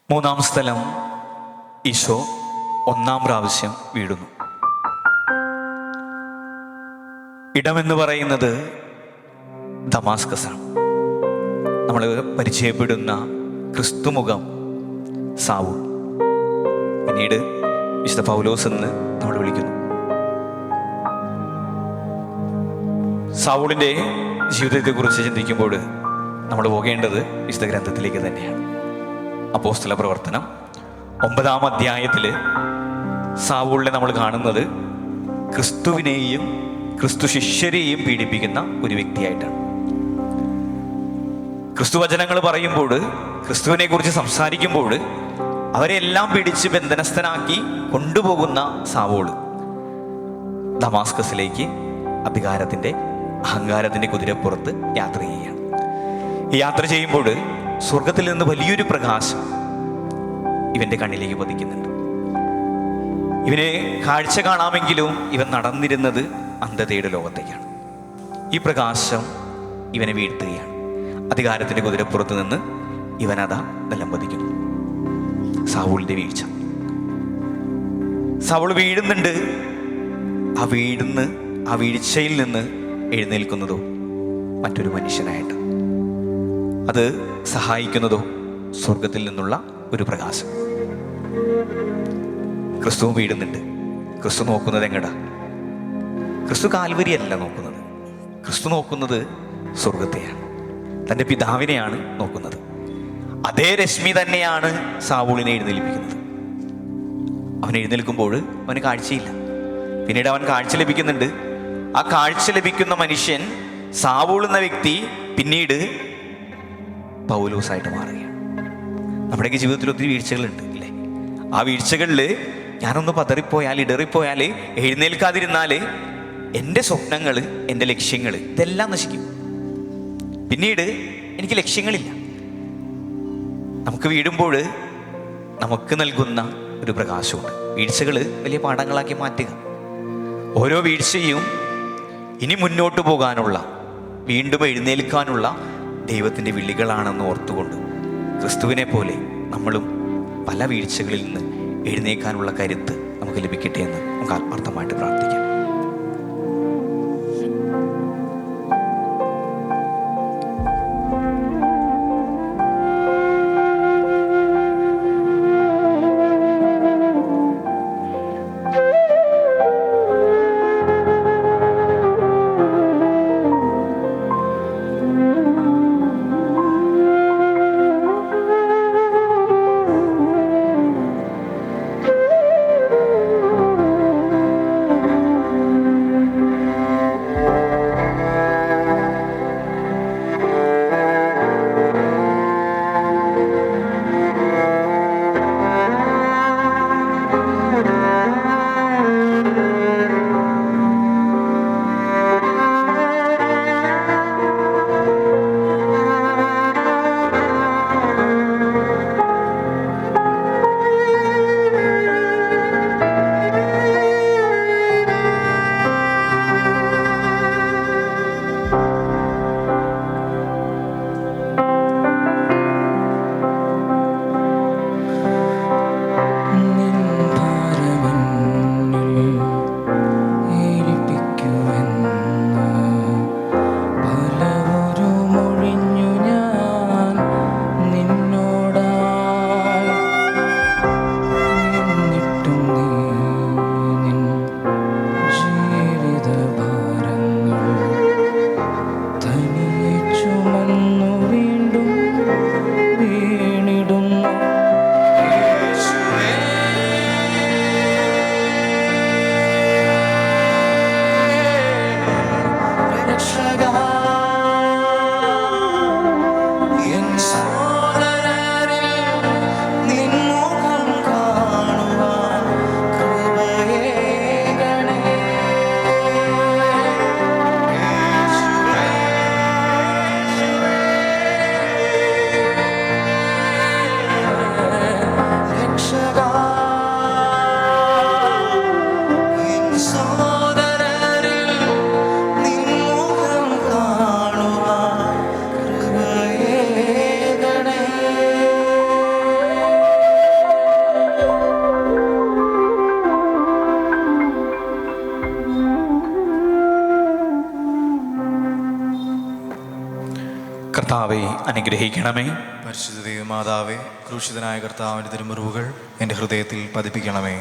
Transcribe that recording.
മൂന്നാം സ്ഥലം, ഈശോ ഒന്നാം പ്രാവശ്യം വീഴുന്നു. ഇടമെന്ന് പറയുന്നത് ദമാസ്കസാണ്. നമ്മൾ പരിചയപ്പെടുന്ന ക്രിസ്തുമുഖം സാവൂൾ, പിന്നീട് വിശുദ്ധ പൗലോസ് എന്ന് നമ്മൾ വിളിക്കുന്നു. സാവൂളിൻ്റെ ജീവിതത്തെക്കുറിച്ച് ചിന്തിക്കുമ്പോൾ നമ്മൾ പോകേണ്ടത് വിശുദ്ധ ഗ്രന്ഥത്തിലേക്ക് തന്നെയാണ്. അപ്പോസ്തല പ്രവർത്തനം 9-ാം അധ്യായത്തിൽ സാവൂളിനെ നമ്മൾ കാണുന്നത് ക്രിസ്തുവിനെയും ക്രിസ്തു ശിഷ്യരെയും പീഡിപ്പിക്കുന്ന ഒരു വ്യക്തിയായിട്ടാണ്. ക്രിസ്തു വചനങ്ങൾ പറയുമ്പോൾ, ക്രിസ്തുവിനെ കുറിച്ച് സംസാരിക്കുമ്പോൾ അവരെല്ലാം പിടിച്ച് ബന്ധനസ്ഥനാക്കി കൊണ്ടുപോകുന്ന സാവൂൾ ദമാസ്കസിലേക്ക് അധികാരത്തിൻ്റെ അഹങ്കാരത്തിൻ്റെ കുതിരപ്പുറത്ത് യാത്ര ചെയ്യുകയാണ്. ഈ യാത്ര ചെയ്യുമ്പോൾ സ്വർഗത്തിൽ നിന്ന് വലിയൊരു പ്രകാശം ഇവൻ്റെ കണ്ണിലേക്ക് പതിക്കുന്നുണ്ട്. ഇവനെ കാഴ്ച കാണാമെങ്കിലും ഇവൻ നടന്നിരുന്നത് അന്ധതയുടെ ലോകത്തേക്കാണ്. ഈ പ്രകാശം ഇവനെ വീഴ്ത്തുകയാണ്. അധികാരത്തിൻ്റെ കുതിരപ്പുറത്ത് നിന്ന് ഇവനതാ നിലം പതിക്കുന്നു. സാവൂളിൻ്റെ വീഴ്ച. സാവൂൾ വീഴുന്നുണ്ട്. ആ വീഴ്ചയിൽ നിന്ന് എഴുന്നേൽക്കുന്നതോ മറ്റൊരു മനുഷ്യനായിട്ട്, അത് സഹായിക്കുന്നതോ സ്വർഗത്തിൽ നിന്നുള്ള ഒരു പ്രകാശം. ക്രിസ്തു വീഴുന്നുണ്ട്. ക്രിസ്തു നോക്കുന്നത് എങ്ങടാ? ക്രിസ്തു കാൽവരിയല്ല നോക്കുന്നത്. ക്രിസ്തു നോക്കുന്നത് സ്വർഗത്തെയാണ്, തൻ്റെ പിതാവിനെയാണ് നോക്കുന്നത്. അതേ രശ്മി തന്നെയാണ് സാവൂളിനെ എഴുന്നേൽപ്പിക്കുന്നത്. അവൻ എഴുന്നേൽക്കുമ്പോൾ അവന് കാഴ്ചയില്ല. പിന്നീട് അവൻ കാഴ്ച ലഭിക്കുന്നുണ്ട്. ആ കാഴ്ച ലഭിക്കുന്ന മനുഷ്യൻ, സാവൂൾ എന്ന വ്യക്തി, പിന്നീട് പൗലോസായിട്ട് മാറുകയാണ്. നമ്മുടെയൊക്കെ ജീവിതത്തിൽ ഒത്തിരി വീഴ്ചകളുണ്ട് അല്ലേ? ആ വീഴ്ചകളിൽ ഞാനൊന്ന് പതറിപ്പോയാൽ, ഇടറിപ്പോയാൽ, എഴുന്നേൽക്കാതിരുന്നാൽ എൻ്റെ സ്വപ്നങ്ങൾ, എൻ്റെ ലക്ഷ്യങ്ങൾ ഇതെല്ലാം നശിക്കും. പിന്നീട് എനിക്ക് ലക്ഷ്യങ്ങളില്ല. നമുക്ക് വീഴുമ്പോൾ നമുക്ക് നൽകുന്ന ഒരു പ്രകാശമുണ്ട്. വീഴ്ചകൾ വലിയ പാഠങ്ങളാക്കി മാറ്റുക. ഓരോ വീഴ്ചയും ഇനി മുന്നോട്ട് പോകാനുള്ള, വീണ്ടും എഴുന്നേൽക്കാനുള്ള ദൈവത്തിൻ്റെ വിളികളാണെന്ന് ഓർത്തുകൊണ്ട് ക്രിസ്തുവിനെ പോലെ നമ്മളും പല വീഴ്ചകളിൽ നിന്ന് എഴുന്നേൽക്കാനുള്ള കരുത്ത് നമുക്ക് ലഭിക്കട്ടെ എന്ന് നമുക്ക് ആത്മാർത്ഥമായിട്ട് പ്രാർത്ഥിക്കാം. കർത്താവെ അനുഗ്രഹിക്കണമേ. പരിശുദ്ധ ദൈവമാതാവേ, ക്രൂശിതനായ കർത്താവിൻ്റെ തിരുമുറിവുകൾ എൻ്റെ ഹൃദയത്തിൽ പതിപ്പിക്കണമേ.